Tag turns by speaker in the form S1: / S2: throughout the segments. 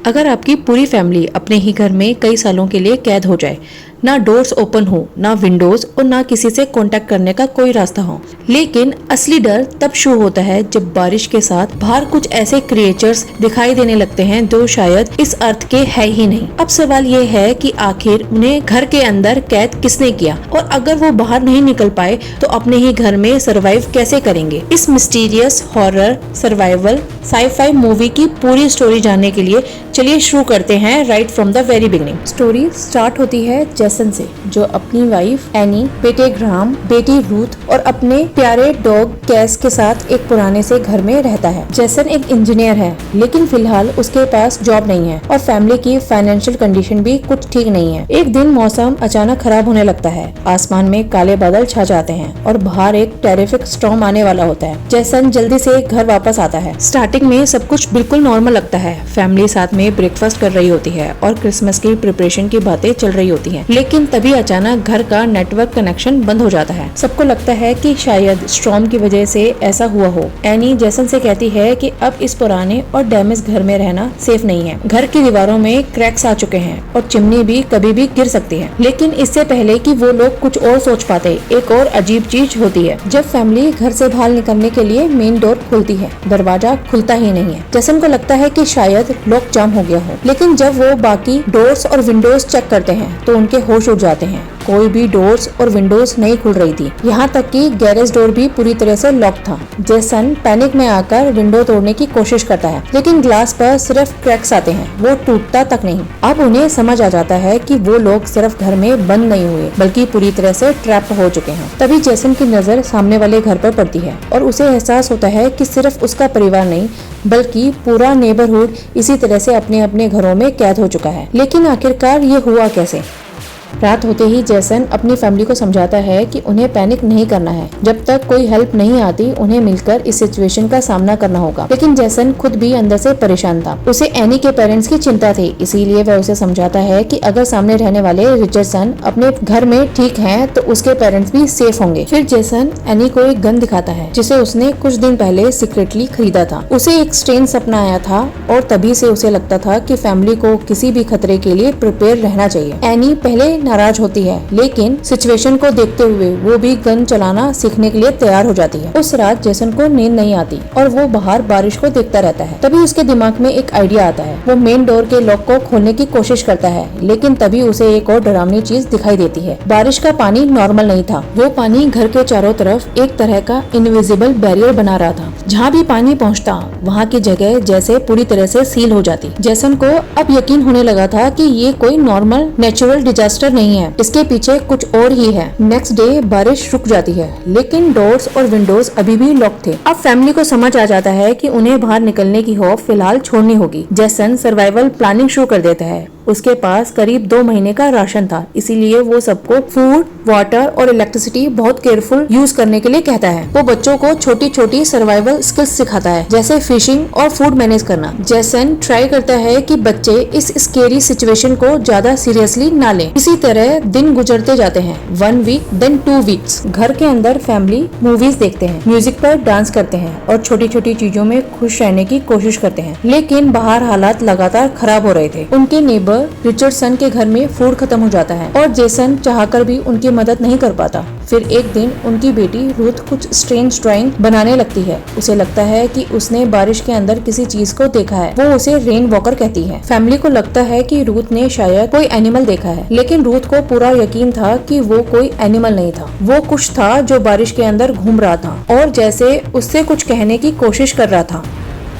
S1: अगर आपकी पूरी फैमिली अपने ही घर में कई सालों के लिए कैद हो जाए, ना डोर्स ओपन हो, ना विंडोज और ना किसी से कांटेक्ट करने का कोई रास्ता हो, लेकिन असली डर तब शुरू होता है जब बारिश के साथ बाहर कुछ ऐसे क्रिएचर्स दिखाई देने लगते हैं जो शायद इस अर्थ के है ही नहीं। अब सवाल ये है कि आखिर उन्हें घर के अंदर कैद किसने किया, और अगर वो बाहर नहीं निकल पाए तो अपने ही घर में सरवाइव कैसे करेंगे। इस mysterious horror survival sci-fi movie की पूरी स्टोरी जानने के लिए चलिए शुरू करते हैं right from the very beginning. Story start होती है जेसन से, जो अपनी वाइफ एनी, बेटे ग्राहम, बेटी रूथ और अपने प्यारे डॉग कैस के साथ एक पुराने से घर में रहता है। जेसन एक इंजीनियर है, लेकिन फिलहाल उसके पास जॉब नहीं है और फैमिली की फाइनेंशियल कंडीशन भी कुछ ठीक नहीं है। एक दिन मौसम अचानक खराब होने लगता है, आसमान में काले बादल छा जाते हैं और बाहर एक टेरिफिक स्टॉर्म आने वाला होता है। जेसन जल्दी से घर वापस आता है। स्टार्टिंग में सब कुछ बिल्कुल नॉर्मल लगता है। फैमिली साथ में ब्रेकफास्ट कर रही होती है और क्रिसमस की प्रिपरेशन की बातें चल रही होती हैं। लेकिन तभी अचानक घर का नेटवर्क कनेक्शन बंद हो जाता है। सबको लगता है कि शायद स्टॉर्म की वजह से ऐसा हुआ हो। एनी जेसन से कहती है कि अब इस पुराने और डैमेज घर में रहना सेफ नहीं है। घर की दीवारों में क्रैक्स आ चुके हैं और चिमनी भी कभी भी गिर सकती है। लेकिन इससे पहले कि वो लोग कुछ और सोच पाते, एक और अजीब चीज होती है। जब फैमिली घर से बाहर निकलने के लिए मेन डोर खोलती है, दरवाजा खुलता ही नहीं है। जेसन को लगता है कि शायद लॉक जाम हो गया हो, लेकिन जब वो बाकी डोर्स और विंडोज चेक करते हैं तो उनके होश उड़ जाते हैं। कोई भी डोर्स और विंडोज नहीं खुल रही थी, यहाँ तक कि गैरेज डोर भी पूरी तरह से लॉक था। जेसन पैनिक में आकर विंडो तोड़ने की कोशिश करता है, लेकिन ग्लास पर सिर्फ क्रैक्स आते हैं, वो टूटता तक नहीं। अब उन्हें समझ आ जाता है कि वो लोग सिर्फ घर में बंद नहीं हुए, बल्कि पूरी तरह से ट्रैप हो चुके हैं। तभी जेसन की नजर सामने वाले घर पर पड़ती है और उसे एहसास होता है कि सिर्फ उसका परिवार नहीं, बल्कि पूरा नेबरहुड इसी तरह से अपने अपने घरों में कैद हो चुका है। लेकिन आखिरकार ये हुआ कैसे? रात होते ही जेसन अपनी फैमिली को समझाता है कि उन्हें पैनिक नहीं करना है। जब तक कोई हेल्प नहीं आती, उन्हें मिलकर इस सिचुएशन का सामना करना होगा। लेकिन जेसन खुद भी अंदर से परेशान था। उसे एनी के पेरेंट्स की चिंता थी, इसीलिए वह उसे समझाता है कि अगर सामने रहने वाले रिचर्डसन अपने घर में ठीक हैं, तो उसके पेरेंट्स भी सेफ होंगे। फिर जेसन एनी को एक गन दिखाता है, जिसे उसने कुछ दिन पहले सीक्रेटली खरीदा था। उसे एक स्ट्रेंज सपना आया था और तभी से उसे लगता था कि फैमिली को किसी भी खतरे के लिए प्रिपेयर रहना चाहिए। एनी पहले नाराज होती है, लेकिन सिचुएशन को देखते हुए वो भी गन चलाना सीखने के लिए तैयार हो जाती है। उस रात जेसन को नींद नहीं आती और वो बाहर बारिश को देखता रहता है। तभी उसके दिमाग में एक आइडिया आता है। वो मेन डोर के लॉक को खोलने की कोशिश करता है, लेकिन तभी उसे एक और डरावनी चीज दिखाई देती है। बारिश का पानी नॉर्मल नहीं था, वो पानी घर के चारों तरफ एक तरह का इनविजिबल बैरियर बना रहा था। जहाँ भी पानी पहुँचता, वहाँ की जगह जैसे पूरी तरह से सील हो जाती। जेसन को अब यकीन होने लगा था कि ये कोई नॉर्मल नेचुरल डिजास्टर नहीं है, इसके पीछे कुछ और ही है। नेक्स्ट डे बारिश रुक जाती है, लेकिन डोर्स और विंडोज अभी भी लॉक थे। अब फैमिली को समझ आ जाता है कि उन्हें बाहर निकलने की होप फिलहाल छोड़नी होगी। जेसन सर्वाइवल प्लानिंग शुरू कर देता है। उसके पास करीब 2 महीने का राशन था, इसीलिए वो सबको फूड, वाटर और इलेक्ट्रिसिटी बहुत केयरफुल यूज करने के लिए कहता है। वो बच्चों को छोटी छोटी सर्वाइवल स्किल्स सिखाता है, जैसे फिशिंग और फूड मैनेज करना। जेसन ट्राई करता है कि बच्चे इस स्केरी सिचुएशन को ज्यादा सीरियसली ना लें। इसी तरह दिन गुजरते जाते हैं। 1 वीक, देन 2 वीक्स। घर के अंदर फैमिली मूवीज देखते हैं, म्यूजिक पर डांस करते हैं और छोटी छोटी चीजों में खुश रहने की कोशिश करते हैं। लेकिन बाहर हालात लगातार खराब हो रहे थे। उनके नेबर रिचर्डसन के घर में फूड खत्म हो जाता है और जेसन चाहकर भी उनकी मदद नहीं कर पाता। फिर एक दिन उनकी बेटी रूथ कुछ स्ट्रेंज ड्राइंग बनाने लगती है। उसे लगता है कि उसने बारिश के अंदर किसी चीज को देखा है। वो उसे रेन वॉकर कहती है। फैमिली को लगता है कि रूथ ने शायद कोई एनिमल देखा है, लेकिन रूथ को पूरा यकीन था कि वो कोई एनिमल नहीं था। वो कुछ था जो बारिश के अंदर घूम रहा था और जैसे उससे कुछ कहने की कोशिश कर रहा था।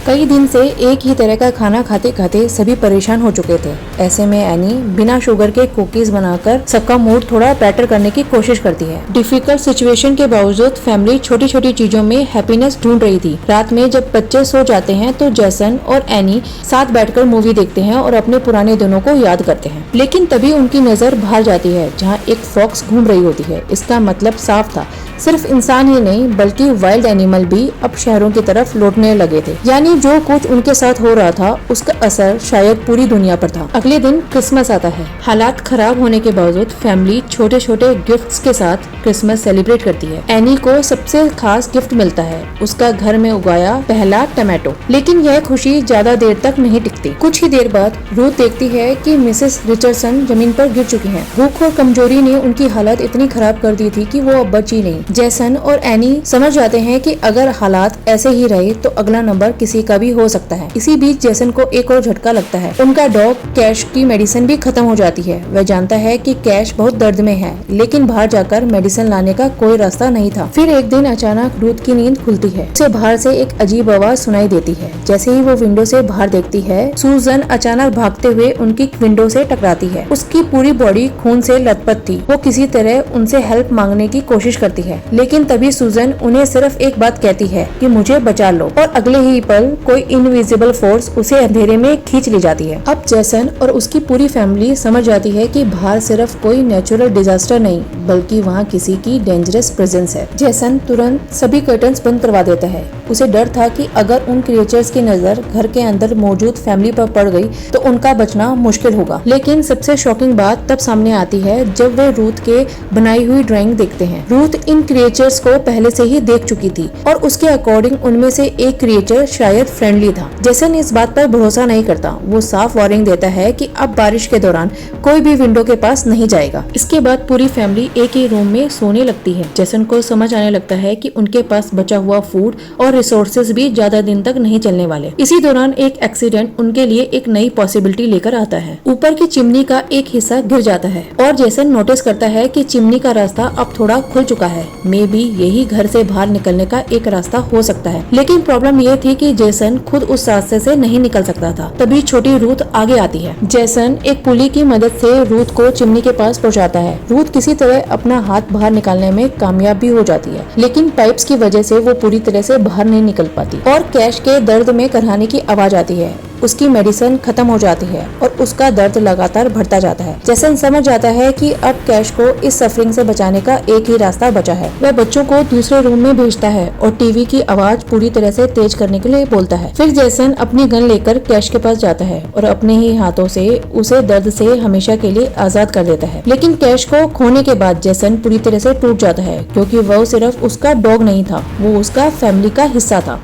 S1: कई दिन से एक ही तरह का खाना खाते खाते सभी परेशान हो चुके थे। ऐसे में एनी बिना शुगर के कुकीज बनाकर सबका मूड थोड़ा बेटर करने की कोशिश करती है। डिफिकल्ट सिचुएशन के बावजूद फैमिली छोटी छोटी चीजों में हैप्पीनेस ढूंढ रही थी। रात में जब बच्चे सो जाते हैं तो जेसन और एनी साथ बैठकर मूवी देखते हैं और अपने पुराने दिनों को याद करते हैं। लेकिन तभी उनकी नजर बाहर जाती है, जहाँ एक फॉक्स घूम रही होती है। इसका मतलब साफ था, सिर्फ इंसान ही नहीं बल्कि वाइल्ड एनिमल भी अब शहरों की तरफ लौटने लगे थे। यानी जो कुछ उनके साथ हो रहा था उसका असर शायद पूरी दुनिया पर था। अगले दिन क्रिसमस आता है। हालात खराब होने के बावजूद फैमिली छोटे छोटे गिफ्ट्स के साथ क्रिसमस सेलिब्रेट करती है। एनी को सबसे खास गिफ्ट मिलता है, उसका घर में उगाया पहला टमाटो। लेकिन यह खुशी ज्यादा देर तक नहीं टिकती। कुछ ही देर बाद रूथ देखती है कि मिसेस रिचर्डसन जमीन पर गिर चुकी हैं। भूख और कमजोरी ने उनकी हालत इतनी खराब कर दी थी कि वो अब बची नहीं। जेसन और एनी समझ जाते हैं कि अगर हालात ऐसे ही रहे तो अगला नंबर किसी का भी हो सकता है। इसी बीच जेसन को एक और झटका लगता है। उनका डॉग कैश की मेडिसिन भी खत्म हो जाती है। वह जानता है कि कैश बहुत दर्द में है, लेकिन बाहर जाकर मेडिसिन लाने का कोई रास्ता नहीं था। फिर एक दिन अचानक रूथ की नींद खुलती है। उसे बाहर से एक अजीब आवाज सुनाई देती है। जैसे ही वो विंडो से बाहर देखती है, सूजन अचानक भागते हुए उनकी विंडो से टकराती है। उसकी पूरी बॉडी खून से लथपथ थी। वो किसी तरह उनसे हेल्प मांगने की कोशिश करती है, लेकिन तभी सूजन उन्हें सिर्फ एक बात कहती है कि मुझे बचा लो, और अगले ही पल कोई इनविजिबल फोर्स उसे अंधेरे में खींच ले जाती है। अब जेसन और उसकी पूरी फैमिली समझ जाती है कि बाहर सिर्फ कोई नेचुरल डिजास्टर नहीं बल्कि वहाँ किसी की डेंजरस प्रेजेंस है। जेसन तुरंत सभी कर्टन्स बंद करवा देता है। उसे डर था कि अगर उन क्रिएचर्स की नजर घर के अंदर मौजूद फैमिली पर पड़ गई तो उनका बचना मुश्किल होगा। लेकिन सबसे शॉकिंग बात तब सामने आती है जब वे रूथ के बनाई हुई ड्राइंग देखते हैं। रूथ इन क्रिएचर्स को पहले से ही देख चुकी थी और उसके अकॉर्डिंग उनमें से एक क्रिएचर शायद फ्रेंडली था। जेसन इस बात पर भरोसा नहीं करता। वो साफ वार्निंग देता है कि अब बारिश के दौरान कोई भी विंडो के पास नहीं जाएगा। इसके बाद पूरी फैमिली एक ही रूम में सोने लगती है। जेसन को समझ आने लगता है कि उनके पास बचा हुआ फूड और रिसोर्सेज भी ज्यादा दिन तक नहीं चलने वाले। इसी दौरान एक एक्सीडेंट उनके लिए एक नई पॉसिबिलिटी लेकर आता है। ऊपर की चिमनी का एक हिस्सा गिर जाता है और जेसन नोटिस करता है कि चिमनी का रास्ता अब थोड़ा खुल चुका है। मे बी यही घर से बाहर निकलने का एक रास्ता हो सकता है। लेकिन प्रॉब्लम ये थी कि जेसन खुद उस रास्ते से नहीं निकल सकता था। तभी छोटी रूथ आगे आती है। जेसन एक पुली की मदद से रूथ को चिमनी के पास पहुंचाता है। रूथ किसी तरह अपना हाथ बाहर निकालने में कामयाब भी हो जाती है, लेकिन पाइप्स की वजह से वो पूरी तरह से बाहर नहीं निकल पाती और कैश के दर्द में कराहने की आवाज आती है। उसकी मेडिसिन खत्म हो जाती है और उसका दर्द लगातार बढ़ता जाता है। जेसन समझ जाता है कि अब कैश को इस सफरिंग से बचाने का एक ही रास्ता बचा है। वह बच्चों को दूसरे रूम में भेजता है और टीवी की आवाज पूरी तरह से तेज करने के लिए बोलता है। फिर जेसन अपनी गन लेकर कैश के पास जाता है और अपने ही हाथों से उसे दर्द से हमेशा के लिए आजाद कर देता है। लेकिन कैश को खोने के बाद जेसन पूरी तरह से टूट जाता है, क्योंकि वह सिर्फ उसका डॉग नहीं था, वो उसका फैमिली का हिस्सा था।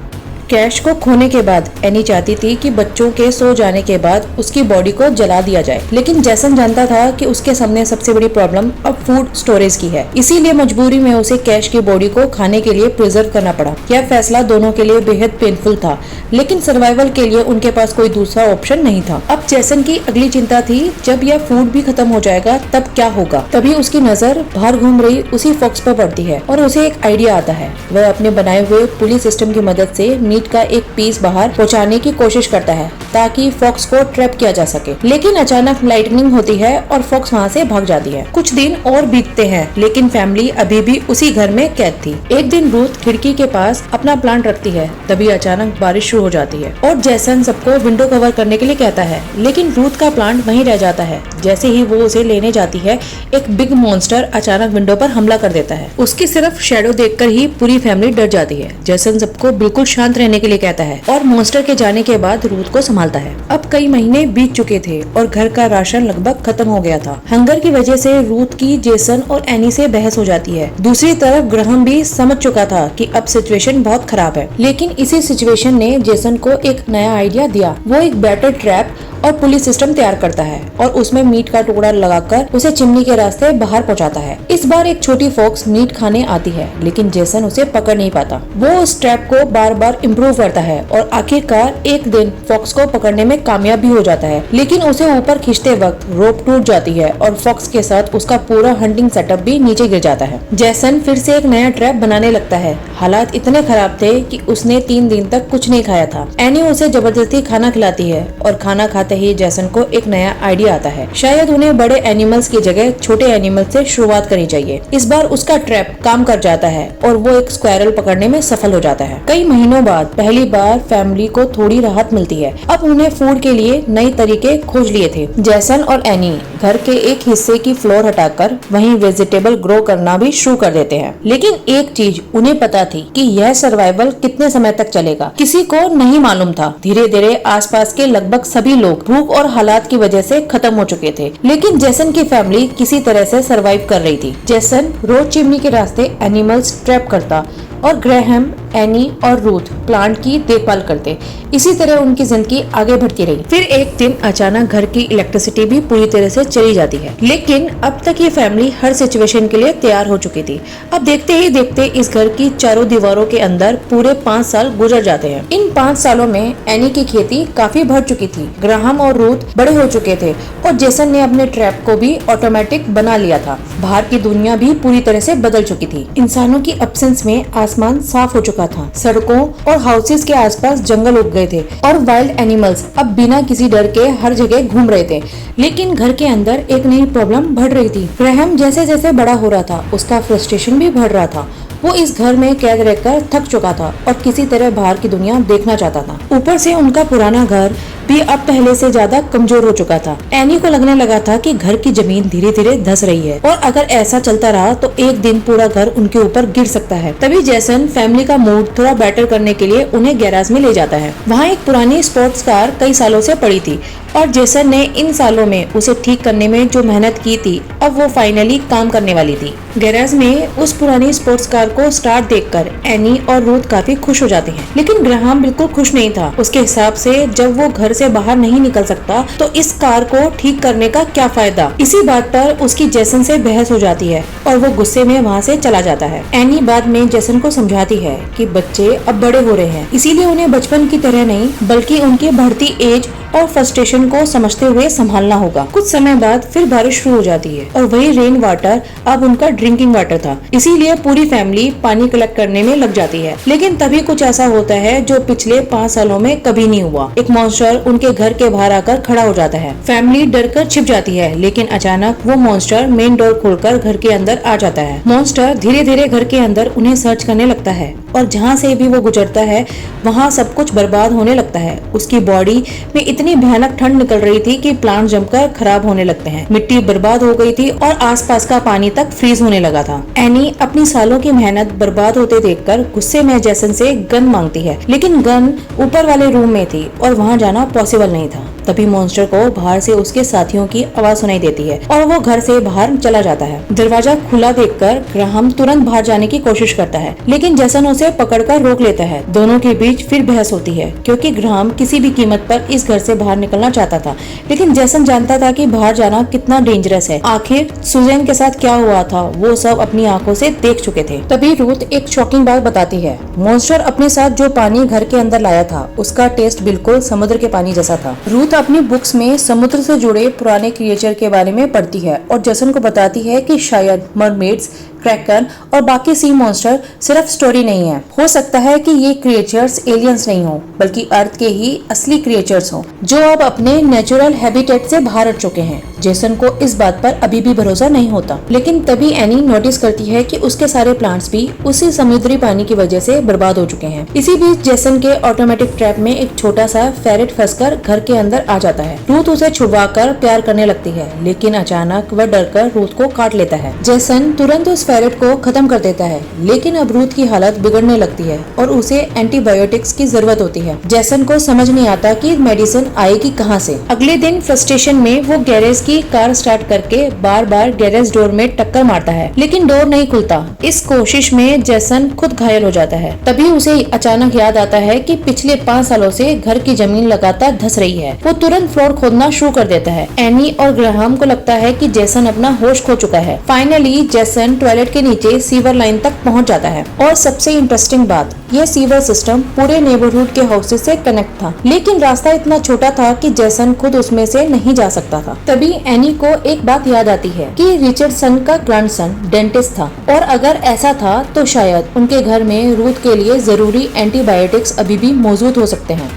S1: कैश को खोने के बाद एनी चाहती थी कि बच्चों के सो जाने के बाद उसकी बॉडी को जला दिया जाए, लेकिन जेसन जानता था कि उसके सामने सबसे बड़ी प्रॉब्लम अब फूड स्टोरेज की है। इसीलिए मजबूरी में उसे कैश की बॉडी को खाने के लिए प्रिजर्व करना पड़ा। यह फैसला दोनों के लिए बेहद पेनफुल था, लेकिन सर्वाइवल के लिए उनके पास कोई दूसरा ऑप्शन नहीं था। अब जेसन की अगली चिंता थी, जब यह फूड भी खत्म हो जाएगा तब क्या होगा। तभी उसकी नजर बाहर घूम रही उसी फॉक्स पर पड़ती है और उसे एक आइडिया आता है। वह अपने बनाए हुए पुलिस सिस्टम की मदद से मीट का एक पीस बाहर पहुंचाने की कोशिश करता है ताकि फॉक्स को ट्रैप किया जा सके। लेकिन अचानक लाइटनिंग होती है और फॉक्स वहां से भाग जाती है। कुछ दिन और बीतते हैं, लेकिन फैमिली अभी भी उसी घर में कैद थी। एक दिन रूथ खिड़की के पास अपना प्लांट रखती है, तभी अचानक बारिश शुरू हो जाती है और जेसन सबको विंडो कवर करने के लिए कहता है, लेकिन रूथ का प्लांट वहीं रह जाता है। जैसे ही वो उसे लेने जाती है, एक बिग मॉन्स्टर अचानक विंडो पर हमला कर देता है। उसकी सिर्फ शैडो देखकर ही पूरी फैमिली डर जाती है। जेसन सबको बिल्कुल शांत रहने के लिए कहता है और मॉन्स्टर के जाने के बाद रूथ को संभालता है। अब कई महीने बीत चुके थे और घर का राशन लगभग खत्म हो गया था। हंगर की वजह से रूथ की जेसन और एनी से बहस हो जाती है। दूसरी तरफ ग्रहम भी समझ चुका था कि अब सिचुएशन बहुत खराब है, लेकिन इसी सिचुएशन ने जेसन को एक नया आइडिया दिया। वो एक बैटर ट्रैप और पुलिस सिस्टम तैयार करता है और उसमें मीट का टुकड़ा लगाकर उसे चिमनी के रास्ते बाहर पहुंचाता है। इस बार एक छोटी फॉक्स मीट खाने आती है, लेकिन जेसन उसे पकड़ नहीं पाता। वो उस ट्रैप को बार बार इम्प्रूव करता है और आखिरकार एक दिन फॉक्स को पकड़ने में कामयाब भी हो जाता है, लेकिन उसे ऊपर खींचते वक्त रोप टूट जाती है और फॉक्स के साथ उसका पूरा हंटिंग सेटअप भी नीचे गिर जाता है। जेसन फिर से एक नया ट्रैप बनाने लगता है। हालात इतने खराब थे कि उसने 3 दिन तक कुछ नहीं खाया था। एनी उसे जबरदस्ती खाना खिलाती है और खाना खाते आते ही जैसन को एक नया आइडिया आता है। शायद उन्हें बड़े एनिमल्स की जगह छोटे एनिमल्स से शुरुआत करनी चाहिए। इस बार उसका ट्रैप काम कर जाता है और वो एक स्क्वायरल पकड़ने में सफल हो जाता है। कई महीनों बाद पहली बार फैमिली को थोड़ी राहत मिलती है। अब उन्हें फूड के लिए नई तरीके खोज लिए थे। जैसन और एनी घर के एक हिस्से की फ्लोर हटाकर वहीं वेजिटेबल ग्रो करना भी शुरू कर देते हैं। लेकिन एक चीज उन्हें पता थी कि यह सर्वाइवल कितने समय तक चलेगा, किसी को नहीं मालूम था। धीरे धीरे आसपास के लगभग सभी लोग भूख और हालात की वजह से खत्म हो चुके थे, लेकिन जैसन की फैमिली किसी तरह से सरवाइव कर रही थी। जैसन रोज चिमनी के रास्ते एनिमल्स ट्रैप करता और ग्रेहम, एनी और रूथ प्लांट की देखभाल करते। इसी तरह उनकी जिंदगी आगे बढ़ती रही। फिर एक दिन अचानक घर की इलेक्ट्रिसिटी भी पूरी तरह से चली जाती है, लेकिन अब तक ये फैमिली हर सिचुएशन के लिए तैयार हो चुकी थी। अब देखते ही देखते इस घर की चारों दीवारों के अंदर पूरे 5 साल गुजर जाते हैं। इन 5 सालों में एनी की खेती काफी बढ़ चुकी थी, ग्राहम और रूथ बड़े हो चुके थे और जेसन ने अपने ट्रैप को भी ऑटोमेटिक बना लिया था। बाहर की दुनिया भी पूरी तरह से बदल चुकी थी। इंसानों की एब्सेंस में आसमान साफ हो चुका था। सड़कों और हाउसेस के आसपास जंगल उग गए थे और वाइल्ड एनिमल्स अब बिना किसी डर के हर जगह घूम रहे थे। लेकिन घर के अंदर एक नई प्रॉब्लम बढ़ रही थी। ग्राहम जैसे जैसे बड़ा हो रहा था, उसका फ्रस्ट्रेशन भी बढ़ रहा था। वो इस घर में कैद रहकर थक चुका था और किसी तरह बाहर की दुनिया देखना चाहता था। ऊपर से उनका पुराना घर भी अब पहले से ज्यादा कमजोर हो चुका था। एनी को लगने लगा था कि घर की जमीन धीरे धीरे धंस रही है और अगर ऐसा चलता रहा तो एक दिन पूरा घर उनके ऊपर गिर सकता है। तभी जैसन फैमिली का मूड थोड़ा बेटर करने के लिए उन्हें गैराज में ले जाता है। वहाँ एक पुरानी स्पोर्ट्स कार कई सालों से पड़ी थी और जेसन ने इन सालों में उसे ठीक करने में जो मेहनत की थी, अब वो फाइनली काम करने वाली थी। गैराज में उस पुरानी स्पोर्ट्स कार को स्टार्ट देखकर एनी और रूथ काफी खुश हो जाते हैं, लेकिन ग्राहम बिल्कुल खुश नहीं था। उसके हिसाब से जब वो घर से बाहर नहीं निकल सकता तो इस कार को ठीक करने का क्या फायदा। इसी बात पर उसकी जेसन से बहस हो जाती है और वो गुस्से में वहाँ से चला जाता है। एनी बाद में जेसन को समझाती है कि बच्चे अब बड़े हो रहे हैं, इसीलिए उन्हें बचपन की तरह नहीं बल्कि उनकी बढ़ती एज और फ्रस्ट्रेशन को समझते हुए संभालना होगा। कुछ समय बाद फिर बारिश शुरू हो जाती है और वही रेन वाटर अब उनका ड्रिंकिंग वाटर था, इसीलिए पूरी फैमिली पानी कलेक्ट करने में लग जाती है। लेकिन तभी कुछ ऐसा होता है जो पिछले 5 सालों में कभी नहीं हुआ। एक मॉन्स्टर उनके घर के बाहर आकर खड़ा हो जाता है। फैमिली डरकर छिप जाती है, लेकिन अचानक वो मॉन्स्टर मेन डोर खोलकर घर के अंदर आ जाता है। मॉन्स्टर धीरे धीरे घर के अंदर उन्हें सर्च करने लगता है और जहाँ से भी वो गुजरता है वहाँ सब कुछ बर्बाद होने लगता है। उसकी बॉडी में इतनी भयानक ठंड निकल रही थी कि प्लांट जमकर खराब होने लगते हैं। मिट्टी बर्बाद हो गई थी और आसपास का पानी तक फ्रीज होने लगा था। एनी अपनी सालों की मेहनत बर्बाद होते देखकर गुस्से में जेसन से गन मांगती है, लेकिन गन ऊपर वाले रूम में थी और वहाँ जाना पॉसिबल नहीं था। तभी मॉन्स्टर को बाहर से उसके साथियों की आवाज सुनाई देती है और वो घर से बाहर चला जाता है। दरवाजा खुला देखकर ग्राहम तुरंत बाहर जाने की कोशिश करता है, लेकिन जेसन उसे पकड़कर रोक लेता है। दोनों के बीच फिर बहस होती है क्योंकि ग्राहम किसी भी कीमत पर इस घर से बाहर निकलना चाहता था, लेकिन जेसन जानता था कि बाहर जाना कितना डेंजरस है। आखिर सुजैन के साथ क्या हुआ था वो सब अपनी आंखों से देख चुके थे। तभी रूथ एक शॉकिंग बात बताती है। मॉन्स्टर अपने साथ जो पानी घर के अंदर लाया था उसका टेस्ट बिल्कुल समुद्र के पानी जैसा था। रूथ अपनी बुक्स में समुद्र से जुड़े पुराने क्रिएचर के बारे में पढ़ती है और जेसन को बताती है कि शायद मरमेड्स, क्रैकन और बाकी सी मॉन्स्टर सिर्फ स्टोरी नहीं है। हो सकता है कि ये क्रिएचर्स एलियंस नहीं हो बल्कि अर्थ के ही असली क्रिएचर्स हो जो अब अपने नेचुरल हैबिटेट से बाहर हट चुके हैं। जेसन को इस बात पर अभी भी भरोसा नहीं होता, लेकिन तभी एनी नोटिस करती है कि उसके सारे प्लांट्स भी उसी समुद्री पानी की वजह से बर्बाद हो चुके हैं। इसी बीच जेसन के ऑटोमेटिक ट्रैप में एक छोटा सा फेरेट फंसकर घर के अंदर आ जाता है। रूथ उसे छुड़वाकर प्यार करने लगती है, लेकिन अचानक वह डरकर रूथ को काट लेता है। जेसन तुरंत उस फेरेट को खत्म कर देता है, लेकिन अब रूथ की हालत बिगड़ने लगती है और उसे एंटीबायोटिक्स की जरूरत होती है। जेसन को समझ नहीं आता कि मेडिसिन आएगी कहां से। अगले दिन फ्रस्ट्रेशन में वो गैरेज की कार स्टार्ट करके बार बार गैरेज डोर में टक्कर मारता है, लेकिन डोर नहीं खुलता। इस कोशिश में जेसन खुद घायल हो जाता है। तभी उसे अचानक याद आता है कि पिछले 5 सालों से घर की जमीन लगातार धंस रही है। वो तुरंत फ्लोर खोदना शुरू कर देता है। एनी और ग्राहम को लगता है कि जेसन अपना होश खो चुका है। फाइनली जेसन टॉयलेट के नीचे सीवर लाइन तक पहुंच जाता है और सबसे इंटरेस्टिंग बात, यह सीवर सिस्टम पूरे नेबरहुड के हाउसेस से कनेक्ट था, लेकिन रास्ता इतना छोटा था कि जेसन खुद उसमें से नहीं जा सकता था। तभी एनी को एक बात याद आती है कि रिचर्डसन का ग्रैंडसन डेंटिस्ट था और अगर ऐसा था तो शायद उनके घर में रूथ के लिए जरूरी एंटीबायोटिक्स अभी भी मौजूद हो सकते हैं।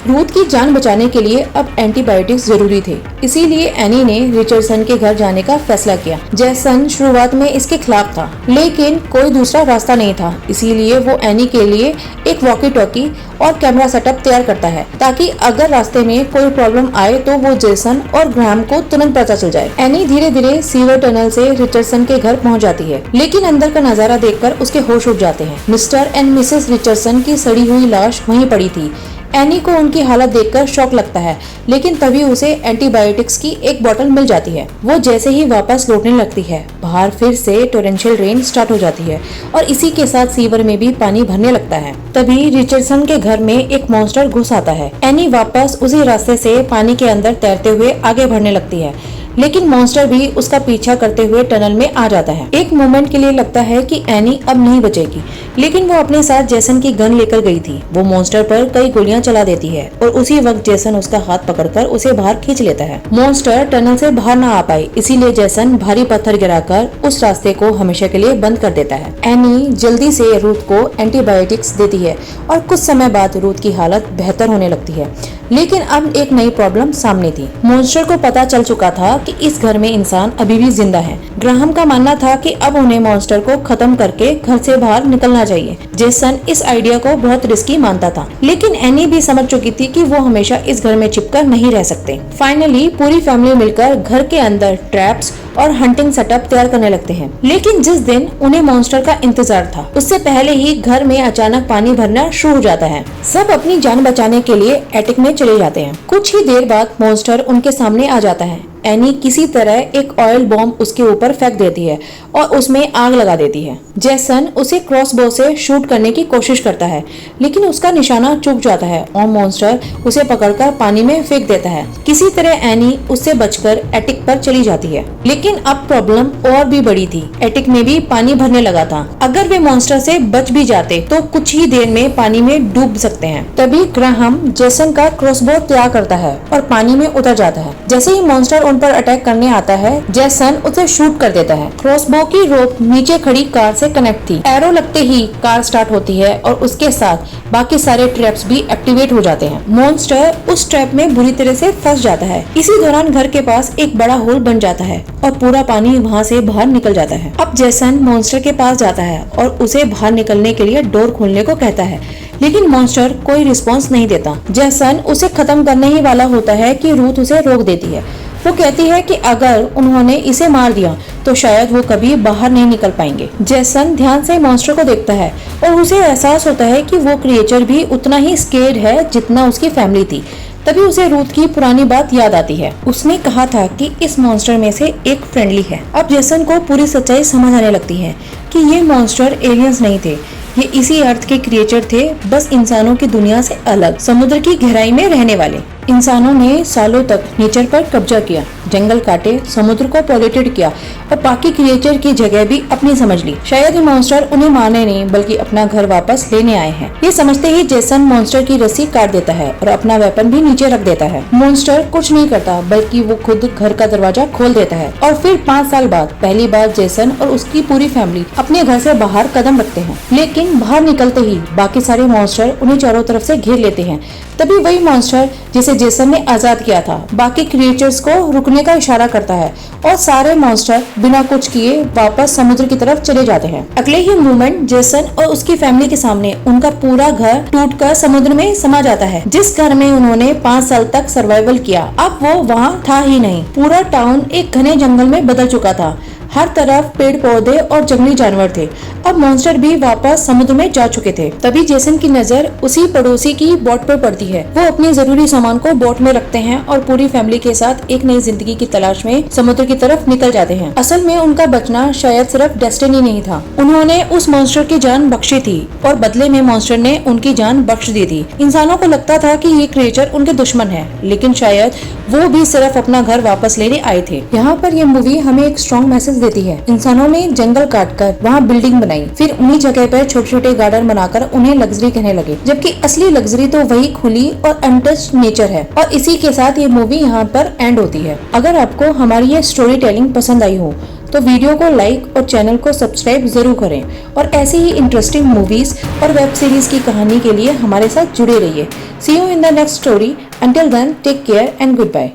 S1: रूथ की जान बचाने के लिए अब एंटीबायोटिक्स जरूरी थे, इसीलिए एनी ने रिचर्डसन के घर जाने का फैसला किया। जेसन शुरुआत में इसके खिलाफ था, लेकिन कोई दूसरा रास्ता नहीं था, इसीलिए वो एनी के लिए एक वॉकी टॉकी और कैमरा सेटअप तैयार करता है, ताकि अगर रास्ते में कोई प्रॉब्लम आए तो वो जेसन और ग्राहम को तुरंत पता चल जाए। एनी धीरे धीरे सीवर टनल से रिचर्डसन के घर पहुंच जाती है, लेकिन अंदर का नजारा देखकर उसके होश उड़ जाते हैं। मिस्टर एंड मिसेस रिचर्डसन की सड़ी हुई लाश वहीं पड़ी थी। एनी को उनकी हालत देखकर शॉक लगता है, लेकिन तभी उसे एंटीबायोटिक्स की एक बोतल मिल जाती है। वो जैसे ही वापस लौटने लगती है, बाहर फिर से टोरेंशियल रेन स्टार्ट हो जाती है और इसी के साथ सीवर में भी पानी भरने लगता है। तभी रिचर्डसन के घर में एक मॉन्स्टर घुस आता है। एनी वापस उसी रास्ते से पानी के अंदर तैरते हुए आगे बढ़ने लगती है, लेकिन मॉन्स्टर भी उसका पीछा करते हुए टनल में आ जाता है। एक मोमेंट के लिए लगता है कि एनी अब नहीं बचेगी, लेकिन वो अपने साथ जेसन की गन लेकर गई थी। वो मॉन्स्टर पर कई गोलियां चला देती है और उसी वक्त जेसन उसका हाथ पकड़कर उसे बाहर खींच लेता है। मॉन्स्टर टनल से बाहर न आ पाए, इसीलिए जेसन भारी पत्थर गिराकर उस रास्ते को हमेशा के लिए बंद कर देता है। एनी जल्दी से रूथ को एंटीबायोटिक्स देती है और कुछ समय बाद रूथ की हालत बेहतर होने लगती है, लेकिन अब एक नई प्रॉब्लम सामने थी। मॉन्स्टर को पता चल चुका था कि इस घर में इंसान अभी भी जिंदा है। ग्राहम का मानना था कि अब उन्हें मॉन्स्टर को खत्म करके घर से बाहर निकलना चाहिए। जेसन इस आइडिया को बहुत रिस्की मानता था, लेकिन एनी भी समझ चुकी थी कि वो हमेशा इस घर में चिपकर नहीं रह सकते। फाइनली पूरी फैमिली मिलकर घर के अंदर ट्रैप्स और हंटिंग सेटअप तैयार करने लगते हैं। लेकिन जिस दिन उन्हें मॉन्स्टर का इंतजार था, उससे पहले ही घर में अचानक पानी भरना शुरू हो जाता है। सब अपनी जान बचाने के लिए एटिक में चले जाते हैं। कुछ ही देर बाद मॉन्स्टर उनके सामने आ जाता है। एनी किसी तरह एक ऑयल बॉम्ब उसके ऊपर फेंक देती है और उसमें आग लगा देती है। जेसन उसे क्रॉसबो से शूट करने की कोशिश करता है, लेकिन उसका निशाना चूक जाता है और मॉन्स्टर उसे पकड़कर पानी में फेंक देता है। किसी तरह एनी उससे बचकर एटिक पर चली जाती है, लेकिन अब प्रॉब्लम और भी बड़ी थी। एटिक में भी पानी भरने लगा था। अगर वे मॉन्स्टर से बच भी जाते तो कुछ ही देर में पानी में डूब सकते हैं। तभी ग्राहम जेसन का क्रॉसबो तैयार करता है और पानी में उतर जाता है। जैसे ही मॉन्स्टर उन पर अटैक करने आता है, जेसन उसे शूट कर देता है। क्रॉसबो की रोप नीचे खड़ी कार से कनेक्ट थी। एरो लगते ही कार स्टार्ट होती है और उसके साथ बाकी सारे ट्रैप्स भी एक्टिवेट हो जाते हैं। मॉन्स्टर उस ट्रैप में बुरी तरह से फंस जाता है। इसी दौरान घर के पास एक बड़ा होल बन जाता है और पूरा पानी वहाँ से बाहर निकल जाता है। अब जेसन मॉन्स्टर के पास जाता है और उसे बाहर निकलने के लिए डोर खोलने को कहता है, लेकिन मॉन्स्टर कोई रिस्पॉन्स नहीं देता। जेसन उसे खत्म करने ही वाला होता है कि रूथ उसे रोक देती है। वो कहती है कि अगर उन्होंने इसे मार दिया तो शायद वो कभी बाहर नहीं निकल पाएंगे। जेसन ध्यान से मॉन्स्टर को देखता है और उसे एहसास होता है कि वो क्रिएचर भी उतना ही स्केर्ड है जितना उसकी फैमिली थी। तभी उसे रूथ की पुरानी बात याद आती है। उसने कहा था कि इस मॉन्स्टर में से एक फ्रेंडली है। अब जेसन को पूरी सच्चाई समझ आने लगती है कि ये मॉन्स्टर एलियंस नहीं थे, ये इसी अर्थ के क्रिएचर थे, बस इंसानों की दुनिया से अलग, समुद्र की गहराई में रहने वाले। इंसानों ने सालों तक नेचर पर कब्जा किया, जंगल काटे, समुद्र को पॉल्यूटेड किया और बाकी क्रिएचर की जगह भी अपनी समझ ली। शायद ये मॉन्स्टर उन्हें मारने नहीं बल्कि अपना घर वापस लेने आए हैं। ये समझते ही जेसन मॉन्स्टर की रस्सी काट देता है और अपना वेपन भी नीचे रख देता है। मॉन्स्टर कुछ नहीं करता बल्कि वो खुद घर का दरवाजा खोल देता है और फिर 5 साल बाद पहली बार जेसन और उसकी पूरी फैमिली अपने घर से बाहर कदम रखते हैं। लेकिन बाहर निकलते ही बाकी सारे मॉन्स्टर उन्हें चारों तरफ से घेर लेते हैं। तभी वही मॉन्स्टर जिसे जेसन ने आजाद किया था बाकी क्रिएचर्स को रुकने का इशारा करता है और सारे मॉन्स्टर बिना कुछ किए वापस समुद्र की तरफ चले जाते हैं। अगले ही मोमेंट जेसन और उसकी फैमिली के सामने उनका पूरा घर टूटकर समुद्र में समा जाता है। जिस घर में उन्होंने 5 साल तक सर्वाइवल किया, अब वो वहाँ था ही नहीं। पूरा टाउन एक घने जंगल में बदल चुका था। हर तरफ पेड़ पौधे और जंगली जानवर थे। अब मॉन्स्टर भी वापस समुद्र में जा चुके थे। तभी जेसन की नजर उसी पड़ोसी की बोट पर पड़ती है। वो अपने जरूरी सामान को बोट में रखते हैं और पूरी फैमिली के साथ एक नई जिंदगी की तलाश में समुद्र की तरफ निकल जाते हैं। असल में उनका बचना शायद सिर्फ डेस्टिनी नहीं था, उन्होंने उस मॉन्स्टर की जान बख्शी थी और बदले में मॉन्स्टर ने उनकी जान बख्श दी थी। इंसानों को लगता था कि ये क्रिएचर उनके दुश्मन है, लेकिन शायद वो भी सिर्फ अपना घर वापस लेने आए थे। यहाँ पर यह मूवी हमें एक स्ट्रॉन्ग मैसेज देती है। इंसानों ने जंगल काटकर वहाँ बिल्डिंग बनाई, फिर उन्हीं जगह पर छोटे छोटे गार्डन बनाकर उन्हें लग्जरी कहने लगे, जबकि असली लग्जरी तो वही खुली और अनटच्ड नेचर है। और इसी के साथ ये मूवी यहाँ पर एंड होती है। अगर आपको हमारी ये स्टोरी टेलिंग पसंद आई हो तो वीडियो को लाइक और चैनल को सब्सक्राइब जरूर करें और ऐसी ही इंटरेस्टिंग मूवीज और वेब सीरीज की कहानी के लिए हमारे साथ जुड़े रहिए। See you in the next story. Until then take care and good bye.